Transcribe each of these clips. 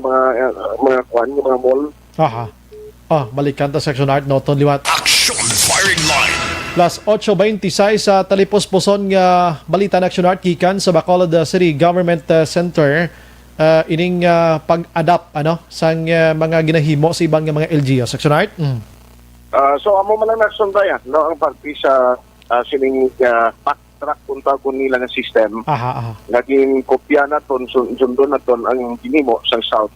mga kwan, yung mga mall. Aha. Balikan ta section art noton liwat. Action firing line. Plus 8:26 sa talipos-puson nga balita na action art gikan sa Bacolod City Government Center ining pag-adapt sang mga ginahimo sa ibang nga mga LGU section art. So amo man lang nagsundaya no ang parte sa sining backtrack punta ko nila nga system. Aha. Naging kopya na ton sundo na ton ang ginimo sa South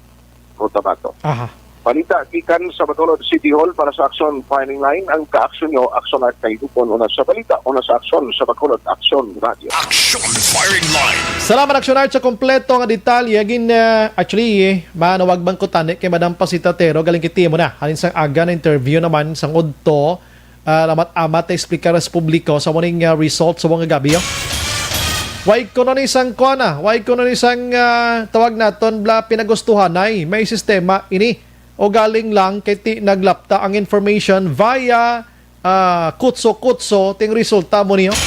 Cotabato. Aha. Balita gikan sa Bacolod City Hall para sa Action Firing Line. Ang ka-action nyo, action at kay Dupon. Una sa balita, una sa action sa Bacolod Action Radio. Action firing line. Salamat action art sa kompleto nga detalye gin actually manawag bang ko tani kay Madam Pasita Tero galing kiti mo na halin sang aga na interview naman sang udto lamat amat explicar sa publiko sa morning result sa mga gabi. Why ko na isang kuana, why ko na isang tawag naton bla pinagustuhan ay may sistema ini o galing lang kay ti naglapta ang information via kutso-kutso ting resulta mo niyo.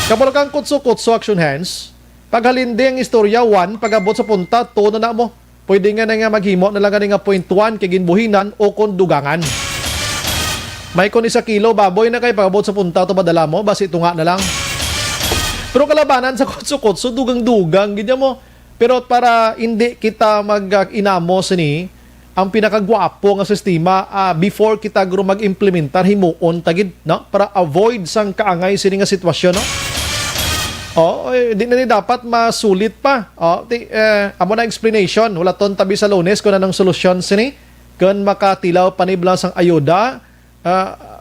Kapag kang kutso-kutso action hands, paghalindi ang istorya 1, pag-abot sa punta 2 na mo. Pwede nga na nga maghimo na lang nga point 1 kay ginbuhinan o kondugangan. May kon 1 kilo baboy na kay pag-abot sa punta to padala mo, basi ito nga na lang. Pero kalabanan sa kutso-kutso, dugang-dugang, ganyan mo. Pero para hindi kita mag-inamo sini, ang pinakagwapo nga sistema before kita guro mag-implementar himuon tagid no para avoid sang kaangay sini nga sitwasyon no. Di na ni dapat masulit pa. Amo na explanation wala ton tabi sa Lunes kun anong solusyon sini kun makatilaw panibla sang ayuda.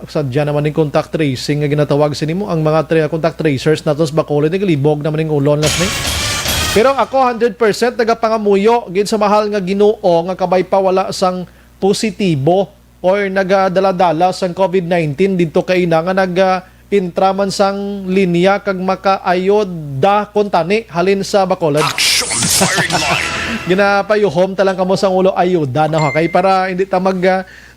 Sadya naman ng contact tracing nga ginatawag sini mo ang mga contact tracers naton sa Bacolod naglibog naman ng ulon las ni. Pero ako 100% nagapangamuyo gid sa mahal nga Ginoo nga kabay pa wala sang positibo or nagadala-dala sang COVID-19 dito kay na nga intraman sang linya kag makaayod da kontani halin sa Bacolod. Action firing line. Ginapayuhom talang kamo sang ulo ayuda na kay para hindi ta mag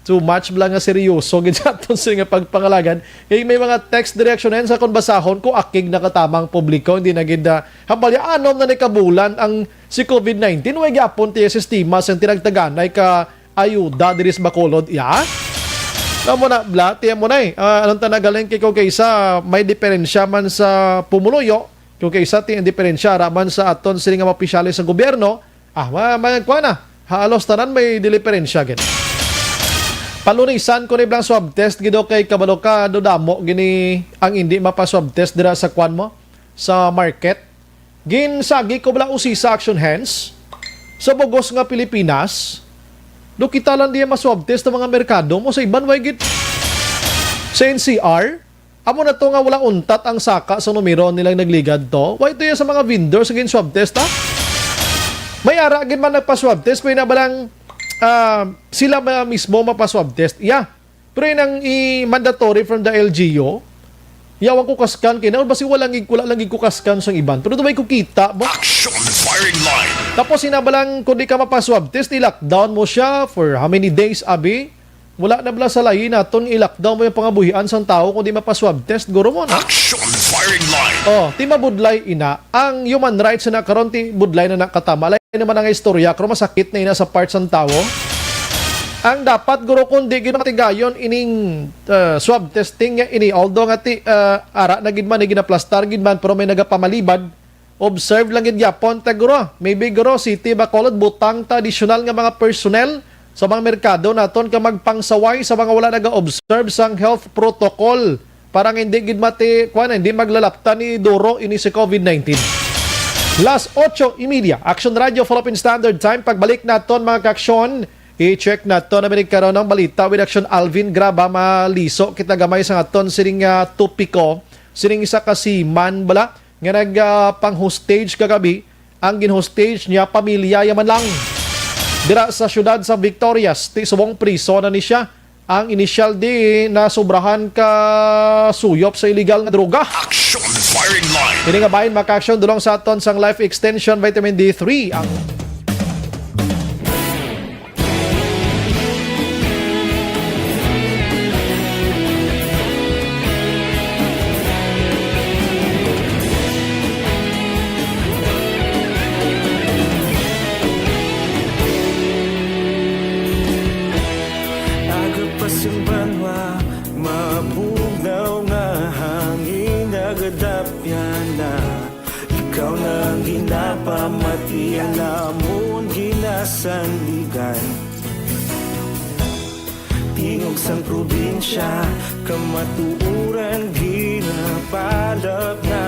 too much bla nga seryoso gid sa aton nga pagpangalagan kay may mga text directionen sa kon basahon ko akig nakatamang publiko hindi na gid hambalya anom na ni kabulan ang si COVID-19 way gyapon ti sistema sa tinagtaganay ka ayuda diri sa Bacolod Amo na bla tiyan mo na anong tanagaling kay ko kaysa may diferensya man sa pumuluyo kung kaysa ti diferensya raman sa aton sini nga opisyales sa gobyerno kuha na halos tanan may diferensya gid. Palunisan ko ni blang swab test gido kay kabalo ka dodamo gini ang hindi mapa-swab test dira sa kwan mo sa market. Ginsagi ko bala usisa action hands sa bugos nga Pilipinas. Do kita lang diya ma-swab test ng mga merkado mo sa iban way gid. Sa NCR, amo na to nga wala untat ang saka sa numero nilang nagligad to. Why to sa mga vendors sa gin swab test May ara gid man nagpa-swab test may nabalang sila mismo mapa-swab test. Pero yun ang mandatory from the LGU. Yawan ko kaskan kina basi wala lang ko kaskan sa iban. Pero dumay ko kita mo. Action firing line. Tapos sinabalang kung di ka mapa-swab test, i-lockdown mo siya for how many days abi? Wala na bala sa layi naton i-lockdown mo yung pangabuhian sang tao kung di mapa-swab test. Guro mo na. Action firing line. Ti mabudlay ina ang human rights na karon ti budlay na nakatama. Naman ang istorya kung masakit na ina sa parts ng tao ang dapat guro kundi gid matigayon ining swab testing nga ini although nga ti ara na gid man ni ginaplastar gid man pero may nagapamalibad observe lang gid yapon ta guro maybe guro City Bacolod butang ta additional nga mga personnel sa mga merkado naton ka magpangsaway sa mga wala naga-observe sang health protocol parang hindi gid mati hindi maglalapta ni duro ini si COVID-19. Last 8:30, Action Radio Philippine Standard Time. Pagbalik naton mga ka-aksyon, i-check naton na karon ng balita with Action Alvin Graba maliso kita gamay sa aton sining topiko. Sining isa kasi man bala nga pang-hostage kagabi. Ang gin-hostage niya pamilya yaman lang. Dira sa syudad sa Victorias, ti subong priso na ni siya. Ang initial di na sobrahan ka suyop sa illegal nga droga. Action firing line. Kini nga bahin maka-action dulong sa aton sang Life Extension Vitamin D3 ang sandigan. Tingog sang probinsya, kamatuuran ginapalap na.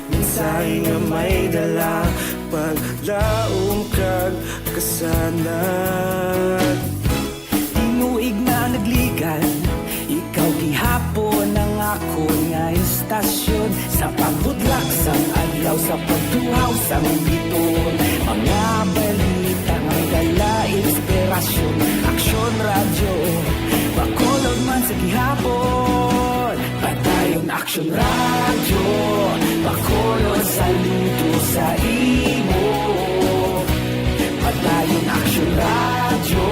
Minsay nga may dala, paglaong kag kasanat. Tinuig na nagligan, ikaw gihapon ang ako nga istasyon. Sa pagbudlak sang adlaw, sa pagtuhaw sang biton. Mga balita nga dala inspirasyon. Aksyon radyo, bakolod man sa gihapon. Padayon aksyon radyo, bakolod saludo sa imo. Padayon aksyon radyo,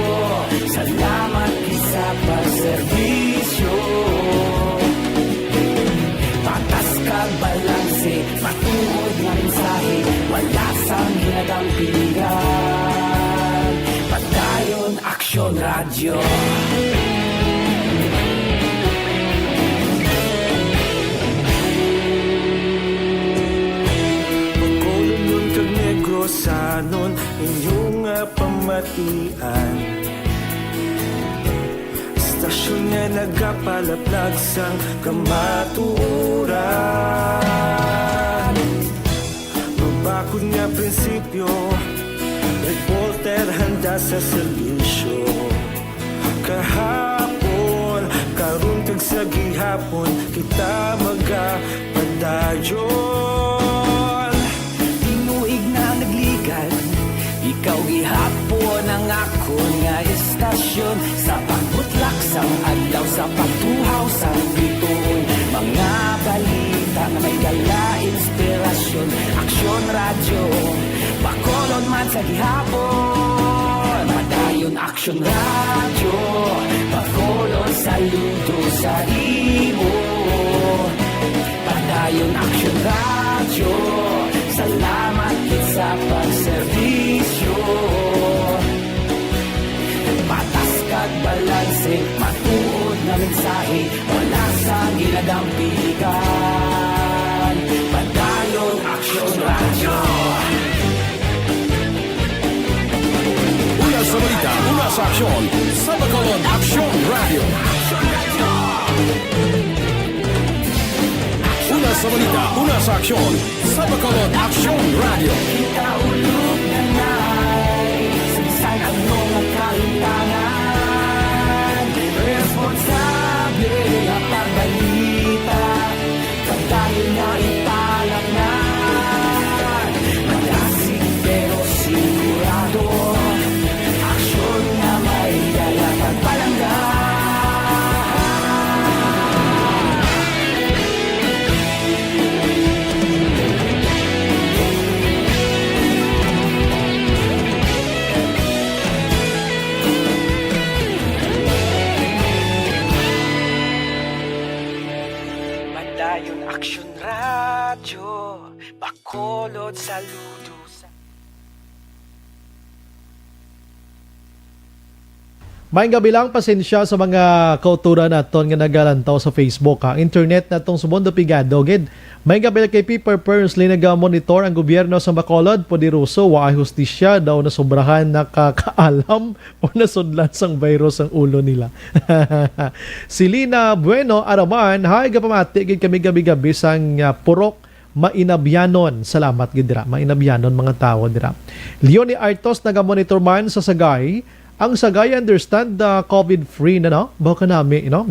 salamat isa pagserbisyo. Patas kag balanse, matuod nga mensahe, wala sang hinagang pilihan. Padayon aksyon radyo. Pagkolon kag negrosanon, inyong pamatian. Istasyon nga nagapalaplag sang kamatuuran. Mabakod nga prinsipyo, reporter handa sa serbisyo. Kahapon, karon kag sa gihapon, kita magapadayon. Tinuig na nagligan, ikaw gihapon ang ako nga istasyon. Sa pagbutlak sang adlaw, sa pagtuhaw sang biton. Mga balita nga may dala inspirasyon. Aksyon radyo, bakolod man sa gihapon. Padayon aksyon radyo, bakolod saludo sa imo. Padayon aksyon radyo, salamat sa pagserbisyo. Patas kag balanse, matuod na mensahe, wala sang ilagang piligan. Padayon aksyon radyo. Una sa balita, una sa aksyon, sa Bacolod Aksyon Radio. Una sa balita, una sa aksyon, sa Bacolod Aksyon Radio. Kita ulog na na'y sabisan ang mga kaintangan. Responsable ang pagbalita, pagdahil na ipalag na. Magasig pero sigurado, aksyon na may dala pagpalanggan. Padayon aksyon radyo, bakolod saludo sa... May gabi lang pasensya sa mga kauturan naton nga nagalantaw sa Facebook ha. Internet natong sumondo pigado gid. May gabi kay Piper Pernsley naga-monitor ang gobyerno sa Bacolod podiruso wa ay hustisya daw na sobrahan nakakaalam o nasudlan sang virus ang ulo nila. Si Lina Bueno Araman, hay gapamati gid kami gabi-gabi sang purok mainabyanon. Salamat gid dira. Mainabyanon mga tao dira. Leonie Artos naga-monitor man sa Sagay. Ang Sagay understand the COVID-free na no? Baka nami, no?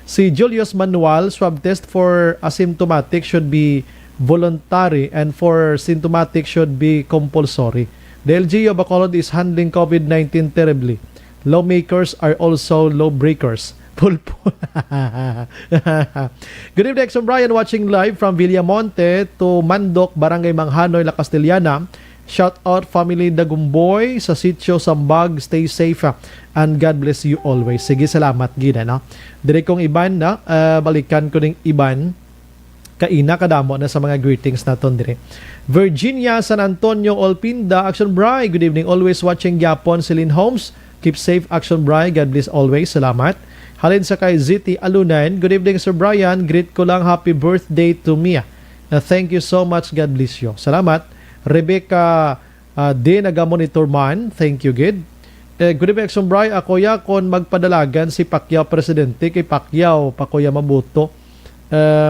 Si Julius Manuel, swab test for asymptomatic should be voluntary and for symptomatic should be compulsory. The LGU Bacolod is handling COVID-19 terribly. Lawmakers are also lawbreakers. Pulpo. Good evening, Exxon Brian, watching live from Villamonte to Mandok, Barangay Manghanoy, La Castellana. Shout out family Dagumboy sa sitio Sambag. Stay safe and God bless you always. Sige, salamat gina no. Dire kong iban na balikan ko ning iban kaina kadamo na sa mga greetings naton dire. Virginia San Antonio Olpinda, Action Bri. Good evening, always watching Japon. Celine Holmes, keep safe Action Bri. God bless always. Salamat. Halin sa kay Ziti Alunan. Good evening Sir Brian. Greet ko lang happy birthday to Mia. Thank you so much. God bless you. Salamat. Rebecca Di naga-monitor man. Thank you, Gid. Good evening, Bray. Ako ya kon magpadalagan si Pacquiao presidente kay Pacquiao pa kuya mabuto.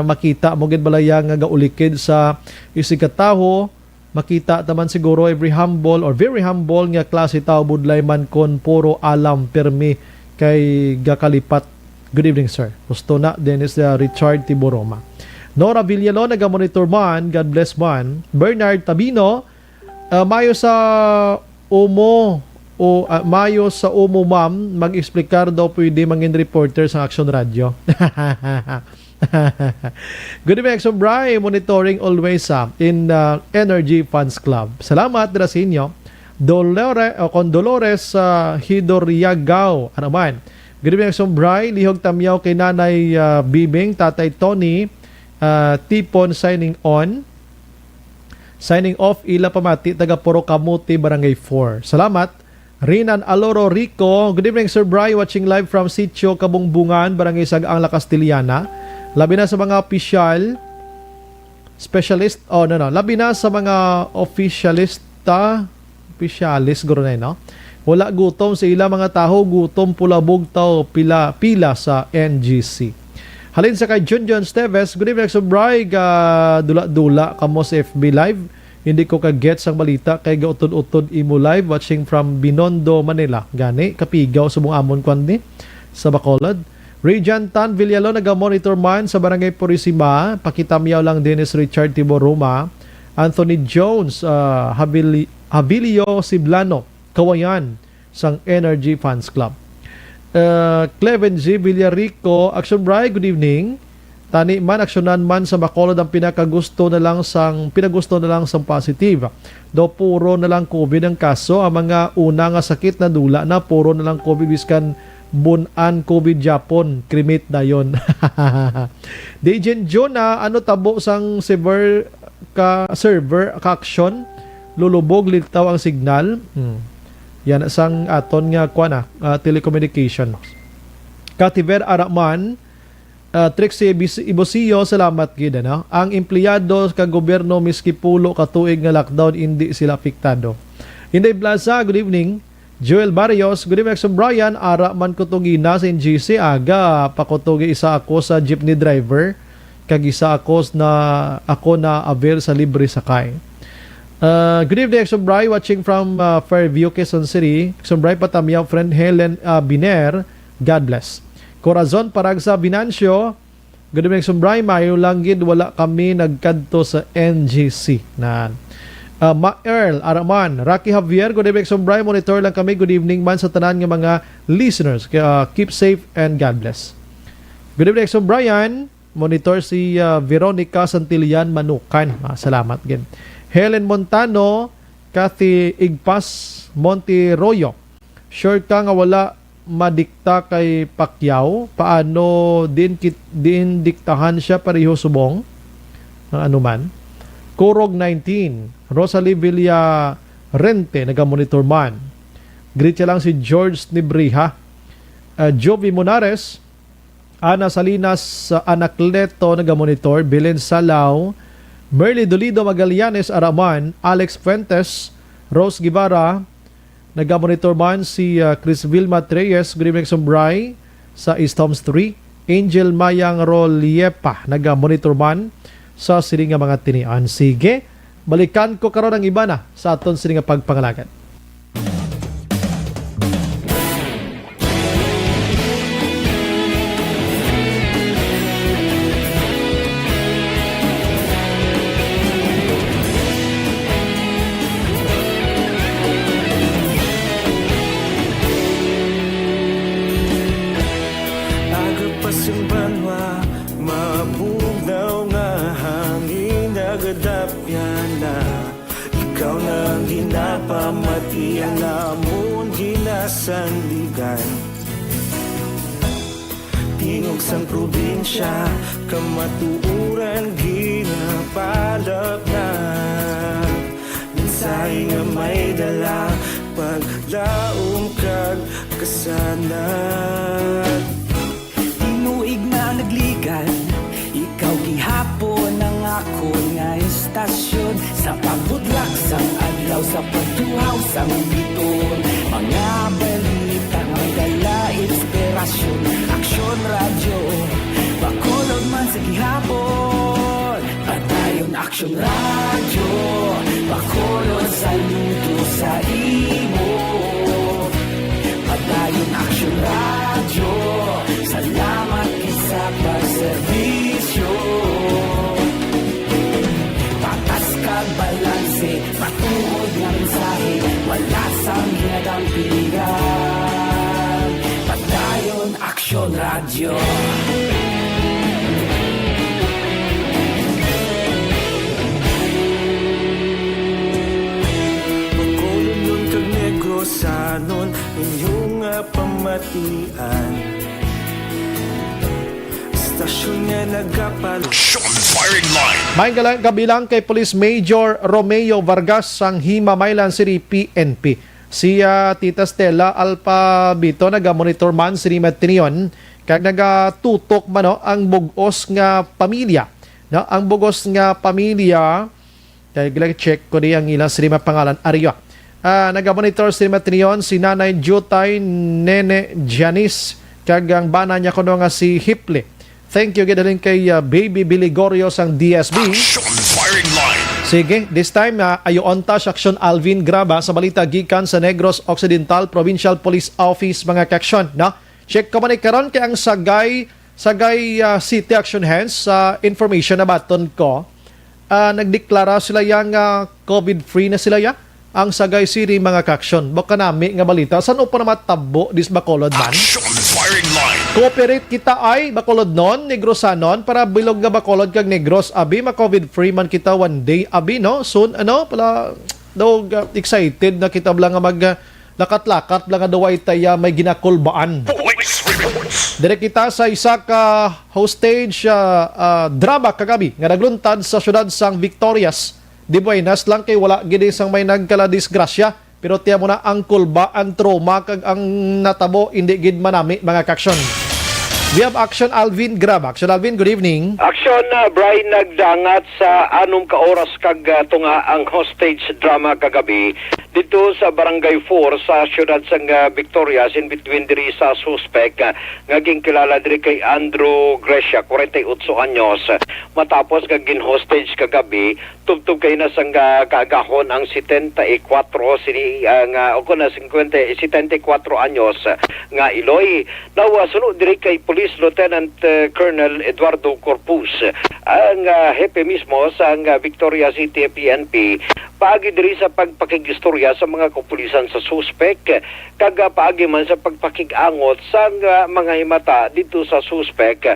Makita mo gid balaya nga gaulikid sa isigataho, makita taman siguro every humble or very humble nga klase tao budlay man kon puro alam permi kay gakalipat. Good evening, sir. Gusto na Dennis Richard Tiboroma. Nora Villalo naga-monitor man. God bless man. Bernard Tabino, mayo sa mayo sa umo ma'am, mag-explicar daw pwede mangin reporter sa Action Radio. Good evening, Action Bray. Monitoring always in Energy Funds Club. Salamat dira sa inyo. Dolores Hidoriagao. Ano man? Good evening, Action Bray. Lihog tamyaw kay Nanay Bibing, Tatay Tony, Tipon signing on. Signing off, Ila Pamati, taga Puro Kamuti, Barangay 4. Salamat. Rinan Aloro Rico, good evening Sir Bry, watching live from Sitio Kabungbungan, Barangay Sagaang La Castillana. Labi na sa mga official, specialist, labi na sa mga officialist, guro na no? Wala gutom sa ila mga taho, gutom pulabog tao, pila sa NGC. Halin sa kay John Steves, good evening Sir Bry, dula-dula kamo sa FB Live. Hindi ko ka-gets ang balita kay gautod-utod imo live watching from Binondo, Manila. Gani, kapigaw sa mong amon kwandi sa Bacolod. Regent Tan Villalo naga-monitor man sa Barangay Purisima. Pakitamyaw lang Dennis Richard Tiboroma. Anthony Jones, Habilio Siblano, Kawayan, sang Energy Fans Club. Cleven G. Villarico, Action Bray, good evening. Tani man aksyonan man sa Bacolod ang pinagusto na lang sang positive. Do puro na lang COVID ang kaso, ang mga una nga sakit na dula na puro na lang COVID biskan bunan COVID Japon, krimit na yon. Dejen Jonah, ano tabo sang server ka action, lulubog litaw ang signal. Yan sang aton nga telecommunication. Kativer Araman, Trixie Ibosio, salamat gid no. Ang empleyado ka gobyerno miski pulo ka tuig nga lockdown hindi sila apektado. Inday Plaza, good evening. Joel Barrios, good evening Sir Brian. Ara man ko tugina sa NGC aga pakutugi isa ako sa jeepney driver kag isa ako na avail sa libre sakay. Good evening Sir Brian, watching from Fairview, Quezon City. Sir Brian patamyaw friend Helen Biner, God bless. Corazon Paragsa Binancio, good evening Sumbray, mayo lang gid wala kami nagkadto sa NGC na Earl Araman, Rocky Javier, good evening Sumbray, monitor lang kami, good evening man sa tanan nga mga listeners, keep safe and God bless. Good evening Sumbrayan, monitor si Veronica Santillan Manukan, salamat gid. Helen Montano, Kathy Igpas Monteroyo, sure ka nga wala madikta kay Pacquiao, paano din diktahan siya pareho subong ng anuman. Kurog 19, Rosalie Villa Rente, naga-monitor man. Greet lang si George Nibriha. Jovi Monares, Ana Salinas Anacleto, naga-monitor. Belen Salao, Merly Dolido Magallanes Araman, Alex Fuentes, Rose Guevara, naga-monitor man si Chris Vilma Treyes, good evening Sumbray sa East Homes 3. Angel Mayang Roliepa, naga-monitor man sa sininga mga tinian. Sige, balikan ko karon ang iba na sa aton sininga pagpangalagan. Sandigan tingog sang probinsya kamatuuran ginapalap na mensahe nga may dala paglaom kag kasanat tinuig na nagligan ikaw gihapon ang ako nga istasyon sa pagbudlak sang adlaw Ilaw sa pagtuhaw sa biton, mga balita ng dala, inspirasyon, aksyon radyo, bakolod man sa gihapon. Padayon aksyon radyo, bakolod sa luto sa imo. Padayon aksyon radyo, salamat isa pagserbisyo. Patas kag balanse, matuod nga mensahe, wala sang hinadang pilihan. Padayon aksyon radyo. Pagkulong kag negrosanon inyong pamatian. Stasyon nga nagapalo. Firing line. May kabilang kay Police Major Romeo Vargas sang Hima Maylan City PNP. Si Tita Stella Alpabito naga-monitor man si Matinion kag nagatutok man no, ang bugos nga pamilya. No, ang bugos nga pamilya kay check ko di ang ilang sirima pangalan Aryo. Naga-monitor si Matinion si Nanay Jutay Nene Janice kag ang bana niya kuno nga si Hiple. Thank you gidalin kay Baby Biligorio sang DSB. Firing line. Sige, this time ayon ta sa Aksyon Alvin Graba sa balita gikan sa Negros Occidental Provincial Police Office mga kaksyon, no? Check ko man karon kay ang Sagay City Action Hands sa information na baton ko. Nagdeklara sila yang COVID free na sila ya ang Sagay City mga kaksyon. Baka nami nga balita saan upo na matabo dis Bacolod man. Firing line. Cooperate kita ay Bacolod non, Negrosanon para bilog nga Bacolod kag Negros abi ma-COVID free man kita one day abi no. Soon pala daw excited na kita blang nga mag lakat-lakat blang nga daway taya may ginakulbaan. Police reports. Dire kita sa isa ka hostage drama kagabi nga nagluntad sa syudad sang Victorias. Di buenas lang kay wala gid sang may nagkala disgrasya. Pero tiya mo na ang kulba, ang trauma, kag ang natabo, hindi gid manami mga kaksyon. We have Action Alvin Grab. Action Alvin, good evening. Aksyon Brian nagdangat sa anong ka oras kag tunga ang hostage drama kagabi dito sa Barangay 4 sa siyudad sang Victorias in between diri sa suspect ngaging kilala diri kay Andrew Grecia 48 anyos matapos kagin hostage kagabi tubtub kay na sang kagahon ang 74 sini nga o na 74 anyos nga Iloy nawa sunod diri kay Police Lieutenant Colonel Eduardo Corpus ang hepe mismo sa Victoria City PNP paagi diri sa pagpakigistorya sa mga kapulisan sa suspect kag paagi man sa pagpakigangot sa mga himata dito sa suspect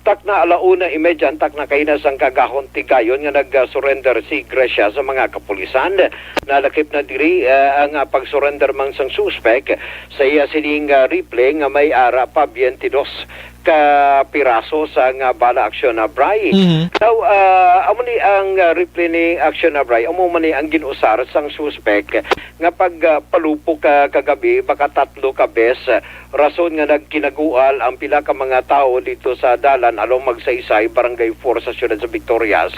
tak na 1:30 tak na kainas ang kagahon tigayon nga nag-surrender si Grecia sa mga kapulisan nalakip na diri ang pag-surrender man sang suspect sa iya sining replay nga may ara pa 22 ka piraso sa nga bala aksyon na Bray. Now, amo ni ang replay ni aksyon na Bray, amo man ni ang ginusar sang suspect nga pag palupo ka kagabi baka 3 ka bes rason nga nagkinagual ang pila ka mga tao dito sa dalan along magsaysay Barangay 4 sa siyudad sa Victorias.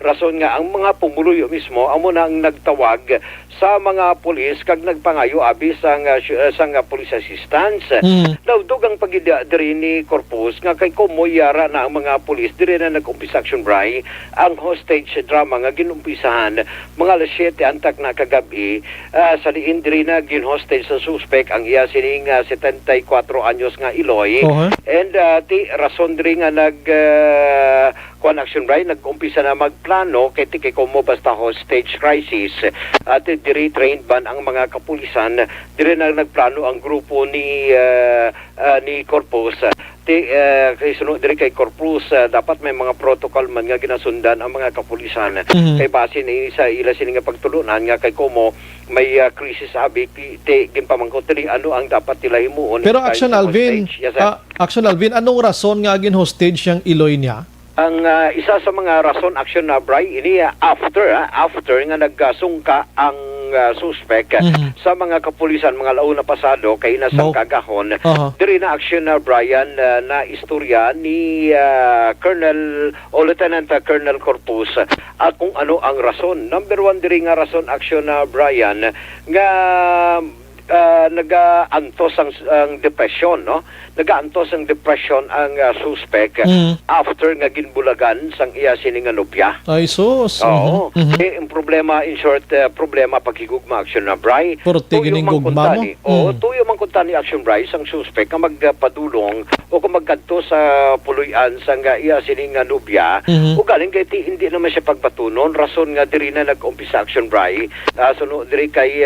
Rason nga ang mga pumuluyo mismo amo na ang nagtawag sa mga pulis kag nagpangayo abi sang police assistance. Now dugang pagida diri ni Corpus nga kay kumoyara na ang mga pulis diri na nag-umpisa action Bray ang hostage drama nga ginumpisahan mga alas 7 antak na kagabi sa diin diri na gin-hostage sa suspect ang iya sining 74 anyos nga Iloy and ti rason diri nga nag kuan action Bray nag-umpisa na magplano kay kumo basta hostage crisis at diri trained ban ang mga kapulisan diri na nagplano ang grupo ni Corpus kay sunod diri kay Corpus dapat may mga protocol man nga ginasundan ang mga kapulisan kay base ni sa ila sini nga pagtulunan nga kay kumo may crisis abi ginpamangkot diri ano ang dapat nila himuon. Pero Action Alvin, Action Alvin, anong rason nga gin hostage yang Iloy niya? Ang isa sa mga rason action na Bray ini after nga nagsungka ang suspect sa mga kapulisan mga launa pasado kay nasang kagahon. Diri na action na Brian na istorya ni Colonel o Lieutenant Colonel Corpus at kung ano ang rason. Number one diri nga rason action na Brian nga nag-antos ang depression, no? Nag-antos ang depression ang suspect after nga ginbulagan sang iya sining nobya. Ay sus. Oo. Ang problema, in short, problema paghigugma action na Bray. Purti gining gugma mo? Oo, tuyo man kunta ni action Bray sang suspect nga magpadulong o kung magkadto sa puluyan sang iya sining nobya o galing kay hindi naman siya pagpatunon rason nga diri na nag-umpisa action Bray. Sunod diri kay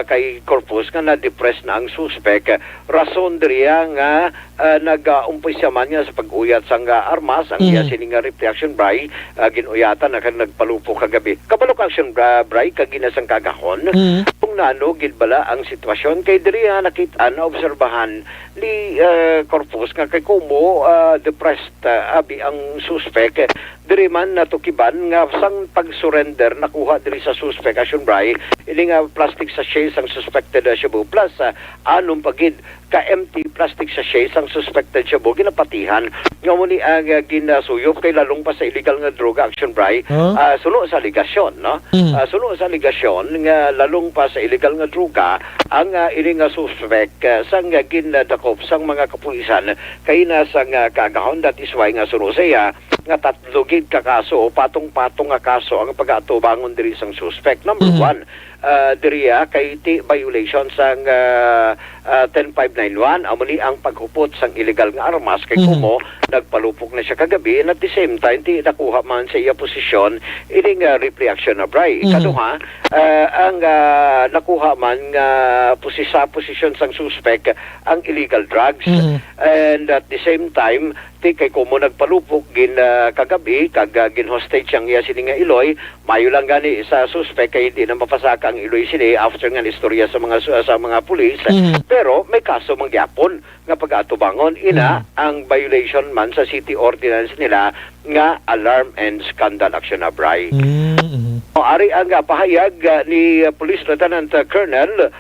kay Corpus nga na-depress na ang suspect. Rason diriya nga nag-umpisa man niya sa pag-uyat sang armas ang iya sining reaction Bray ginuyatan na nagpalupok kagabi. Kabalok action Bray kaginasang kagahon kung nano gidbala ang sitwasyon kay diriya nakita na obserbahan ni Corpus nga kay kumo depressed abi ang suspect diri man natukiban nga sang pag-surrender nakuha diri sa suspect action Bray ini nga plastic sachet ang suspected shabu plus anong pagid ka empty plastic sachet ang suspected shabu ginapatihan nga muni ang ginasuyop kay lalong pa sa illegal nga droga action Bray suno sa aligasyon no suno sa aligasyon nga lalong pa sa illegal nga droga ang ini nga suspect sang ginadakop sang mga kapulisan kay nasang kagahon that is why nga suno saya nga tatlo gid ka kaso o patong-patong nga kaso ang pag-atubangon diri sang suspect. Number one, diriya kay violation sang 10591 amuni ang paghupot sang illegal nga armas kay kumo nagpalupok na siya kagabi and at the same time ti nakuha man sa iya posisyon ining reaction na Bray. Ikaduha, ang nakuha man nga posisyon sang suspect ang illegal drugs and at the same time ti kay kumo nagpalupok gin kagabi kag gin hostage ang iya sini nga Iloy mayo lang gani sa suspect kay hindi na mapasaka ang Iloy sini after nga istorya sa mga pulis pero may kaso mangyapon nga pag-atubangon ina ang violation man sa city ordinance nila nga alarm and scandal action na Bray. Ari ang pahayag ni Police Lieutenant Colonel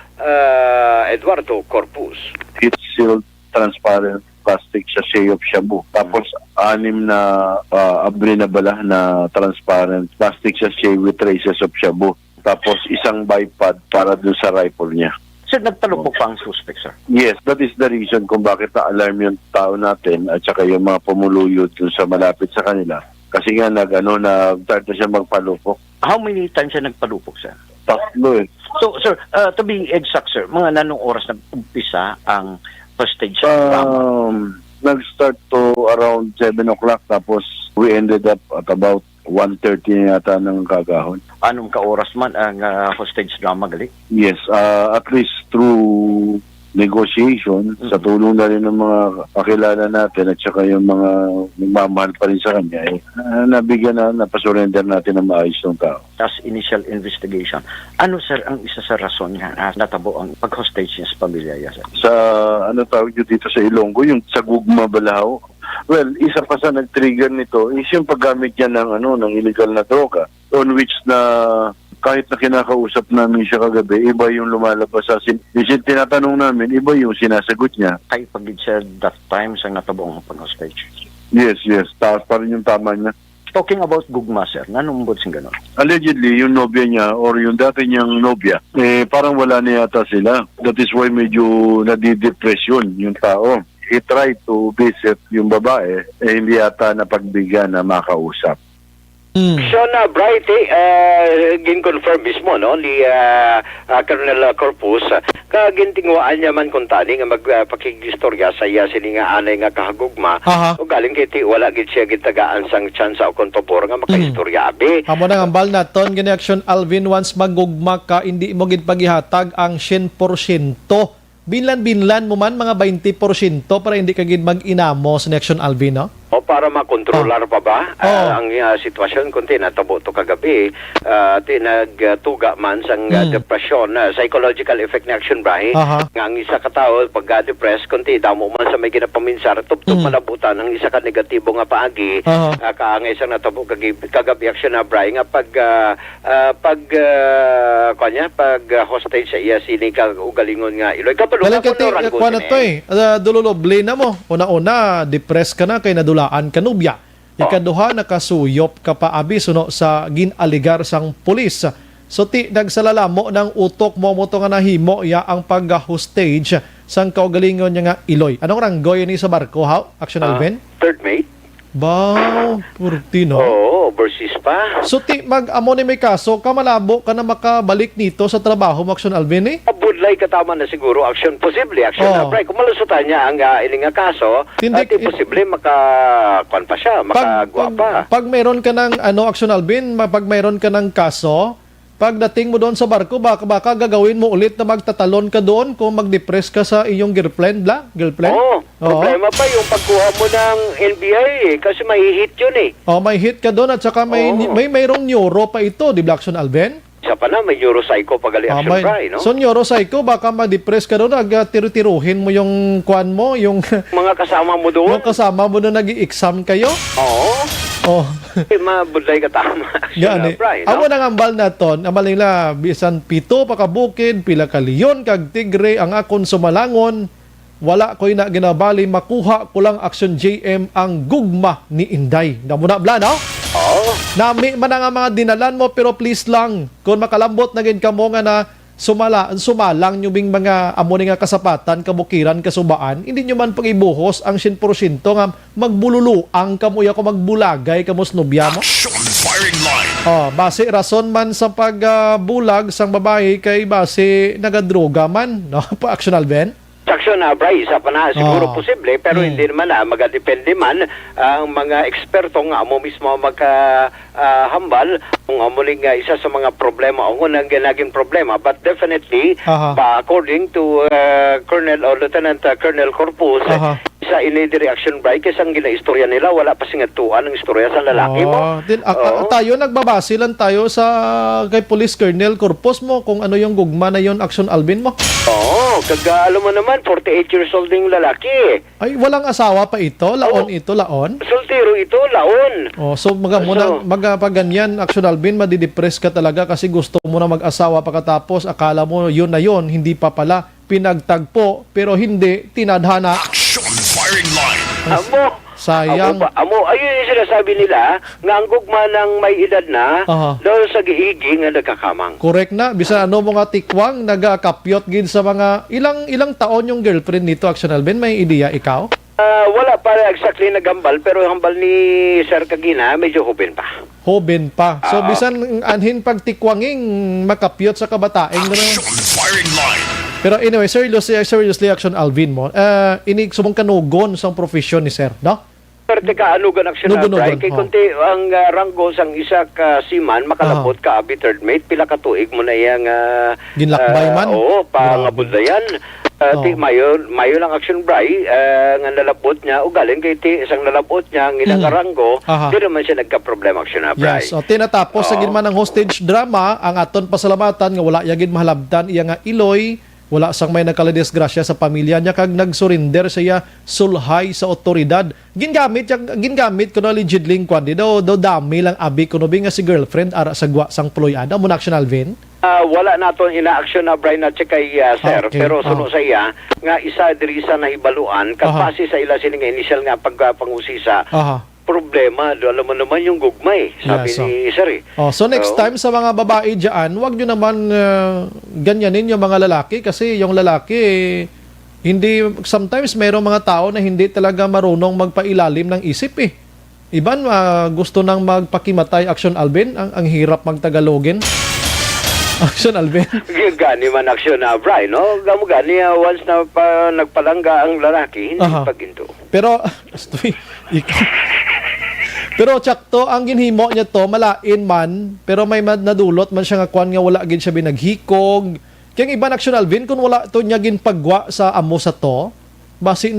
Eduardo Corpus. It's sealed transparent plastic sachet of shabu. Tapos, 6 na abri na bala na transparent plastic sachet with traces of shabu. Tapos, isang bipod para dun sa rifle niya. Sir, nagtalupok pa ang suspect, sir? Yes, that is the reason kung bakit na-alarm yung tao natin at saka yung mga pumuluyod dun sa malapit sa kanila. Kasi nga, nag-start na siya magpalupok. How many times siya nagpalupok, sir? 3 eh. So, sir, to be exact, sir, mga nanong oras nag-umpisa ang first stage? Nag-start to around 7 o'clock tapos we ended up at about 1:30 yata ng kagahon. Anong ka-oras man ang hostage drama gali? Yes, at least through negotiation, sa tulong na rin ng mga kakilala natin at saka yung mga nagmamahal pa rin sa kanya, nabigyan napasurrender natin ng maayos ng tao. As initial investigation, ano sir ang isa sa rason nga natabo ang pag-hostage niya sa pamilya niya, sir? Sa tawag nyo dito sa Ilonggo, yung sa Gugma Balahaw, well, isa pa sa nag-trigger nito is yung paggamit niya ng illegal na droga on which na kahit na kinakausap namin siya kagabi, iba yung lumalabas sa tinatanong namin, iba yung sinasagot niya. Kay pagid siya that time sa natabo ang pag-hostage? Yes. Taas pa rin yung tama niya. Talking about Gugma, sir, nanumbod sing gano'n? Allegedly, yung nobya niya or yung dati niyang nobya, parang wala na yata sila. That is why medyo nadidepression yung tao. He tried to visit yung babae, hindi yata napagbigyan na makausap. So na Bright gin-confirm mismo no ni Colonel Corpus kagintingwaan niya man kung tani nga magpakigistorya sa iya sini nga anay nga kahagugma o galing kay ti wala gid siya gitagaan sang chance o kon pabor nga makaistorya abi. Amo nang ambal naton gini action Alvin once magugma ka hindi mo gid pagihatag ang 100%. Binlan mo man mga 20% para hindi ka gid mag-inamo sa action Alvin no? O para makontrolar pa ba ang sitwasyon kung tinatabo to kagabi, tinagtuga man sang depression, psychological effect na action brahe, nga ang isa ka tao pagka-depress, kung damo man sa may ginapaminsar, tuptub malabutan ang isa ka negatibo nga paagi, ang isang natabo kagabi action na brahe, nga pag hostage sa iya sini ka ugalingon nga iloy. Kapalo Dalang kati, kuha na to dululobli na mo. Una-una, depressed ka na kay nadulaan ka nubya. Ikaduha, nakasuyop ka pa abi suno sa ginaligar sang pulis. So ti nagsalala mo ng utok mo to nga nahimo ya ang pag-hostage sang kaugalingon niya nga iloy. Anong ranggo yun sa barko, ha? Action Alvin? Third mate? Bao, purtino. Oo, overseas pa. So ti mag-amo ni may kaso, kamalabo ka na makabalik nito sa trabaho mo, Action Alvin eh? Budlay katama na siguro action posible action na kung malusutan niya ang ining nga kaso at posible makakuan pa siya makagwa pa pag meron ka ng Action Alvin, pag meron ka ng kaso, pagdating mo doon sa barko, baka gagawin mo ulit na magtatalon ka doon kung mag-depress ka sa iyong girlfriend. Problema pa yung pagkuha mo ng NBI kasi may hit yun eh. May hit ka doon at saka mayroong neuro pa ito, di ba, Action Alvin? Isa pa na, may neuropsycho pagali action try, no? So neuropsycho, baka ma-depress ka doon, tiru-tiruhin mo yung kuan mo, yung mga kasama mo doon. Yung kasama mo doon nag-i-exam kayo? Oo. Mabudlay ka tama. Amo nang ambal na ton, ambal nila bisan pito pa ka bukid, pila ka leon kag tigre ang akon sumalangon. Wala ko'y na ginabali, makuha ko lang Action JM ang gugma ni Inday. Namuna bla, no? Nami man nga mga dinalan mo, pero please lang, kung makalambot na gin ka mo nga na sumalang nyo bing mga amo nga kasapatan, kabukiran, kasubaan, hindi nyo man pag-ibuhos ang 100% nga magbululuang kamuya ko magbulagay kamos nobya mo. Base rason man sa pagbulag sang babae kay base nagadroga man, no? Pa Action Alvin? Action na, Bray, isa pa na siguro posible, pero hindi naman magadepende man ang mga eksperto nga amo mismo magkahambal kung amuling isa sa mga problema o nang naging problema. But definitely, according to Colonel o Lieutenant Colonel Corpus, isa ini reaction break kasi ang gina-istorya nila, wala pa singatuan ang istorya sa lalaki mo. Tayo nagbabase lang tayo sa kay Police Colonel Corpus mo kung ano yung gugma na yon Action Alvin mo. Alam mo naman, 48 years old yung lalaki. Ay, walang asawa pa ito? Laon ito, laon? Soltero ito, laon. So pag ganyan, Action Alvin, madidepress ka talaga kasi gusto mo na mag-asawa pagkatapos akala mo yun na yun, hindi pa pala pinagtagpo, pero hindi, tinadhana. Sayang. Ayun yung sinasabi nila nga ang gugma ng may edad na daw sa giigi nga nagkakamang. Correct na. Bisa mga tikwang nagakapyot gid sa mga ilang taon yung girlfriend nito, Action Alvin. May ideya ikaw? Wala pa exactly nagambal, pero ang hambal ni Sir Kagina medyo hoben pa. Hoben pa. So bisan anhin pagtikwanging makapyot sa kabataeng Pero anyway, seriously Action Alvin mo. Inig sumong kanugon sa profesyon ni Sir, no? Pero teka, anugan Action Alvin. Kay kunti ang ranggo sang isa ka seaman, makalabot ka abi third mate, pila ka tuig mo na iyang ginlakbay man? Oo, pangabudlayan. Mayo lang Action Bray, nga nalabot niya, ugaling kay isang nalabot niya, ang ilang karanggo, di naman siya nagka-problema Action Bray. Yes, tinatapos sa ginman ng hostage drama, ang aton pasalamatan nga wala yagid mahalabtan iya nga iloy, wala sang may nakaladisgrasya sa pamilya niya kag nag-surrender siya sulhay sa otoridad. Gingamit ko na legit kwan di daw dami lang abi kuno nga si girlfriend ara sa gwa sang puloy-an. Mo Action Alvin? Wala naton ina-action na Brian at kay Sir, pero suno sa iya nga isa diri sa nahibaluan kapasi sa ila sini nga initial nga pagpangusisa. Problema, alam mo naman yung gugmay, sabi ni Sir. So next time sa mga babae dyan, wag nyo naman ganyanin yung mga lalaki kasi yung lalaki hindi, sometimes mayroong mga tao na hindi talaga marunong magpailalim ng isip eh. Iban, gusto nang magpakimatay Action Alvin, ang hirap magtagalogin. Action Alvin. Gani man Action na Brian, no? Gani once na nagpalangga ang lalaki, hindi paginto. Pero, pero tsakto, ang ginhimo niya to, malain man, pero may nadulot man siya nga kwan nga wala gin siya binaghikog. Kaya iba Action Alvin, kung wala to niya ginpagwa sa amo sa to, basi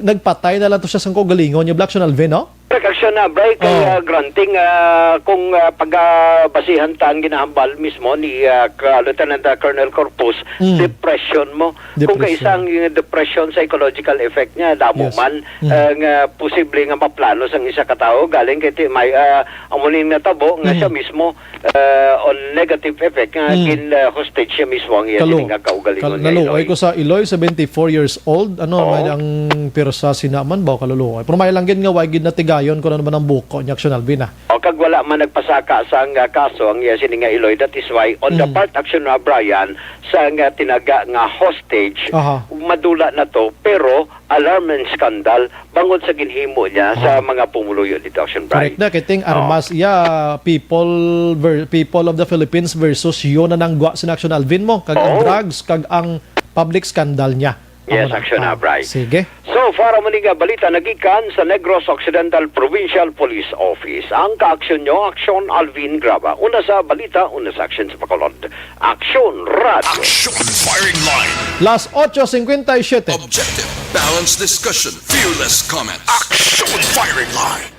nagpatay na lang to siya sa kogalingon yung Black Alvin, no? Action na, Bray, kay Oh. granting kung pagbasihan ang ginahambal mismo ni Lieutenant Colonel Corpus, depression mo. Kung Depression. kaisang depression, psychological effect niya, damo Yes. man, nga posible nga maplano sa isa katao, galing kay may amunin na tabo, nga siya mismo on negative effect, nga hostage siya mismo ang iya sininga kaugalingon niya. Naluoy ko sa Iloy, 74 years old. Ano, may ang pirsa sinaman ba kaluluoy. Pero may lang gid nga wag gid natigayon ko na naman ang buko ni Action Alvin. O kag wala man nagpasaka sa nga kaso ang iya sininga Iloy, that is why on the part Action na Brian sa nga tinaga nga hostage, Aha. madula na to, pero alarm and scandal bangod sa ginhimo niya sa mga pumuluyo dito Action Brian. Correct na kiting armas people of the Philippines versus yun na nang gwa si Action Alvin mo kag ang drugs kag ang public scandal niya. Yes, Amo na. Action na, Brian. Sige. So, para muli nga balita nagikan sa Negros Occidental Provincial Police Office. Ang kaaksyon nyo, Action Alvin Graba. Una sa balita, una sa action sa Bacolod. Action Radio. Action firing line. Las 8:57. Objective. Balanced discussion. Fearless comments. Action firing line.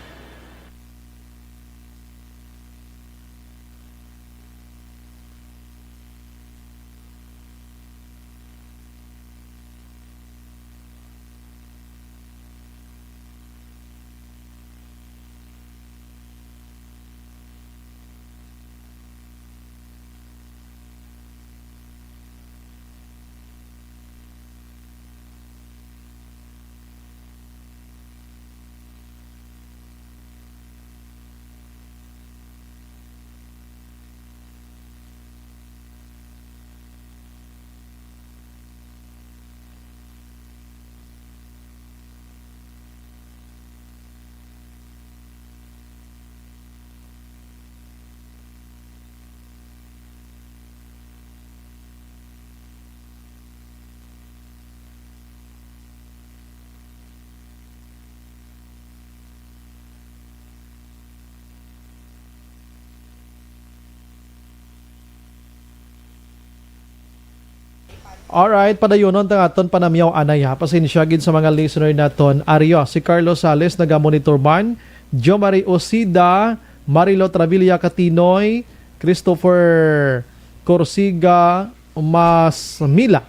Alright, padayonon tang aton panamyaw anay ha. Pasensya gid sa mga listener naton. Aryo, si Carlos Sales naga-monitor man, Jo Marie Osida, Marilo Travilla Catinoy, Christopher Corsiga Masmila,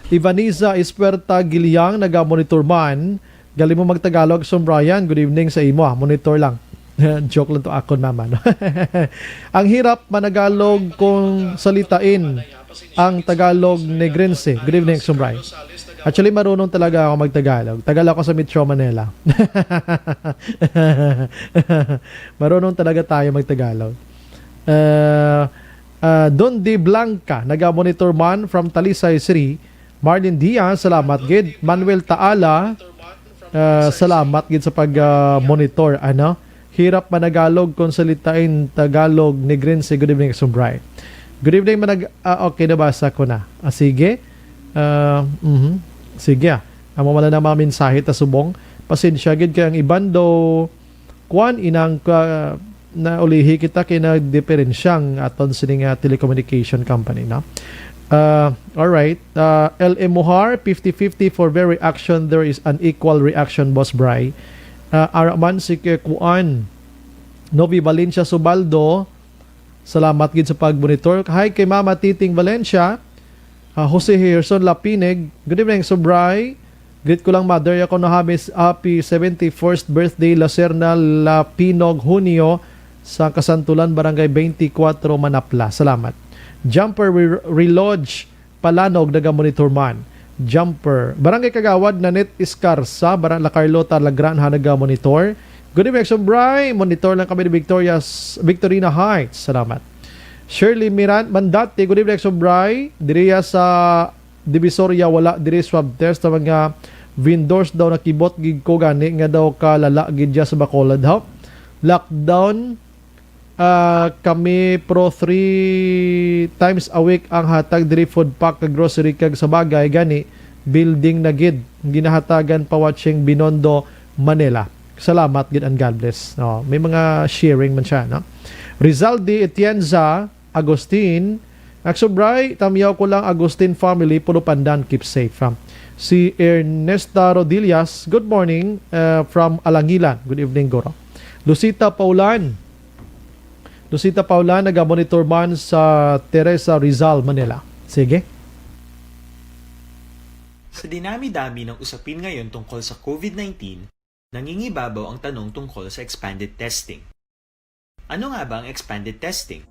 Ivaniza Espuerta Gilyang naga-monitor man. Galing mo magtagalog, Son Brian. Good evening sa imo. Monitor lang. Joke lang to ako naman. Ang hirap managalog kung salitain ang Tagalog Negrense. Good evening, Sumbray. Actually, marunong talaga ako magtagalog. Tagal ako sa Metro Manila. Marunong talaga tayo magtagalog. Don De Blanca, naga-monitor man from Talisay City. Marlin Diaz, salamat gid. Manuel Taala, salamat gid sa pag-monitor. Hirap managalog kung salitain Tagalog Negrense. Good evening, Sumbray. Good evening, okay, nabasa ko na. Sige. Sige. Amo man na mga mensahe ta subong. Pasensya gid kay ang iban daw kuan inang na ulihi kita kay na diferensyang aton sining telecommunication company na. All right. LM Mohar 50-50 for very action there is an equal reaction, Boss Bry. Araman si kuan Novi Valencia Subaldo, salamat gid sa pag-monitor. Hi kay Mama Titing Valencia, Jose Herson Lapinig. Good evening, Sobray. Greet ko lang mother ako na happy 71st birthday Lacerna Lapinog Junio sa Kasantulan, Barangay 24, Manapla. Salamat. Jumper Relodge Palanog, naga-monitor man. Jumper. Barangay Kagawad, Nanit Iscarsa, La Carlota Lagranha, naga-monitor. Good evening, Sobray. Monitor lang kami ni Victorina Heights. Salamat. Shirley Mandati. Good evening, Sobray. Diriya sa Divisoria, wala diri swab test sa mga vendors daw nakibot gig ko gani nga daw kalala gid sa Bacolod ha. Lockdown kami pro 3 times a week ang hatag diri food pack kag grocery kag sa bagay gani building na gid ginahatagan pa watching Binondo, Manila. Salamat gid and God bless. May mga sharing man siya, no? Rizaldi Etienza Agustin, Action Bray, tamiyaw ko lang Agustin family, Pulo Pandan, keep safe. Si Ernesta Rodillas, good morning from Alangilan. Good evening, Goro. Lucita Paulan, naga-monitor man sa Teresa Rizal, Manila. Sige. Sa dinami-dami ng usapin ngayon tungkol sa COVID-19, nangingibabaw ang tanong tungkol sa expanded testing. Ano nga ba ang expanded testing?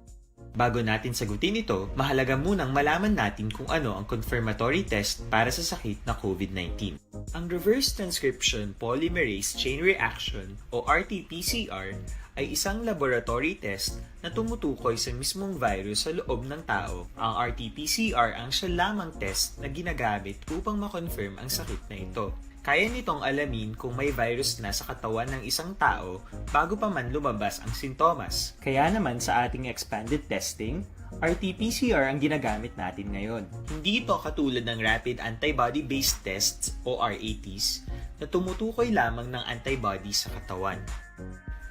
Bago natin sagutin ito, mahalaga munang malaman natin kung ano ang confirmatory test para sa sakit na COVID-19. Ang reverse transcription polymerase chain reaction o RT-PCR ay isang laboratory test na tumutukoy sa mismong virus sa loob ng tao. Ang RT-PCR ang siya lamang test na ginagamit upang makonfirm ang sakit na ito. Kaya nitong alamin kung may virus na sa katawan ng isang tao bago pa man lumabas ang sintomas. Kaya naman sa ating expanded testing, RT-PCR ang ginagamit natin ngayon. Hindi ito katulad ng rapid antibody-based tests o RATs na tumutukoy lamang ng antibodies sa katawan.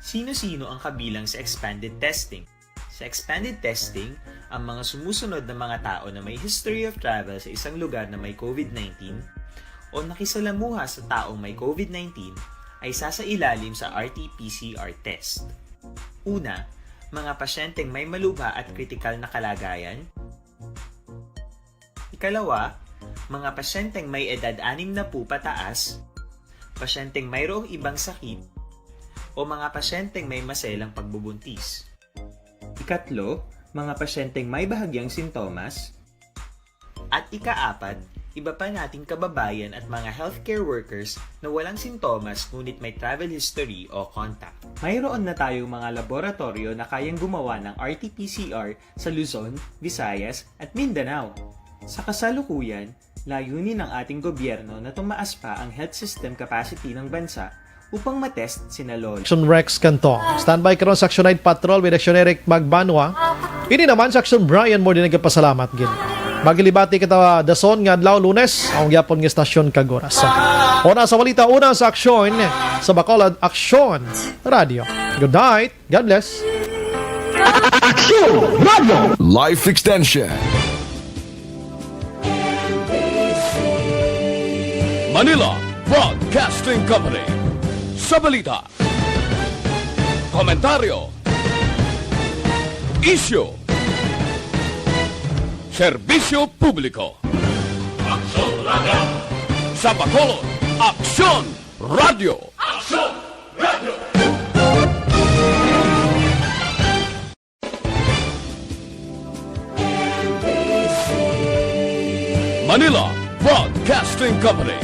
Sino-sino ang kabilang sa expanded testing? Sa expanded testing, ang mga sumusunod na mga tao na may history of travel sa isang lugar na may COVID-19 o nakisalamuha sa taong may COVID-19 ay sasailalim sa RT-PCR test. Una, mga pasyenteng may malubha at kritikal na kalagayan. Ikalawa, mga pasyenteng may edad 60 pataas, pasyenteng mayroong ibang sakit, o mga pasyenteng may maselang pagbubuntis. Ikatlo, mga pasyenteng may bahagyang sintomas. At ikaapat, iba pa nating kababayan at mga healthcare workers na walang sintomas ngunit may travel history o contact. Mayroon na tayong mga laboratorio na kayang gumawa ng RT-PCR sa Luzon, Visayas at Mindanao. Sa kasalukuyan, layunin ng ating gobyerno na tumaas pa ang health system capacity ng bansa upang matest sina Lolo. Action Rex Canto. Standby karon sa Action Night Patrol with Action Eric Magbanwa. Ini naman sa Action Brian mo din nagpasalamat gid. Magilibati kita dason nga adlaw Lunes ang gyapon nga estasyon Kagoras. Una sa balita, una sa aksyon sa Bacolod Action Radio. Good night. God bless. Action Radio Life Extension Manila Broadcasting Company. Sa balita, komentaryo, issue, serbisyo publiko. Aksyon Radio. Sa Bacolod, Aksyon Radio. Aksyon Radio. Manila Broadcasting Company.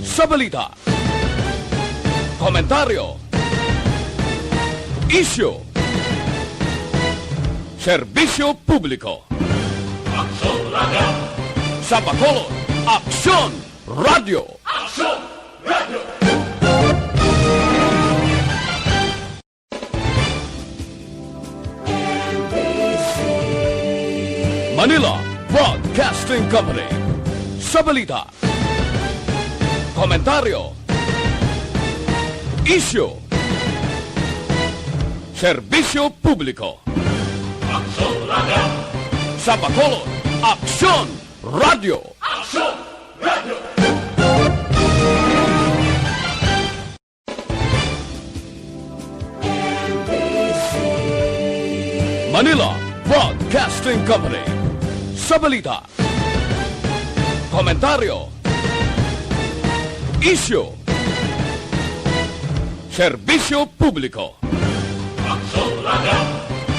Sa balita, komentaryo, issue, serbisyo publiko. Aksyon Radio. Sa Bacolod, Aksyon Radio. Aksyon Radio. Manila Broadcasting Company. Sa balita, komentaryo, issue, serbisyo publiko. Aksyon Radio. Sa Bacolod, Aksyon Radio. Aksyon Radio. Manila Broadcasting Company. Sa balita, komentaryo, issue, serbisyo publiko. Aksyon Radio.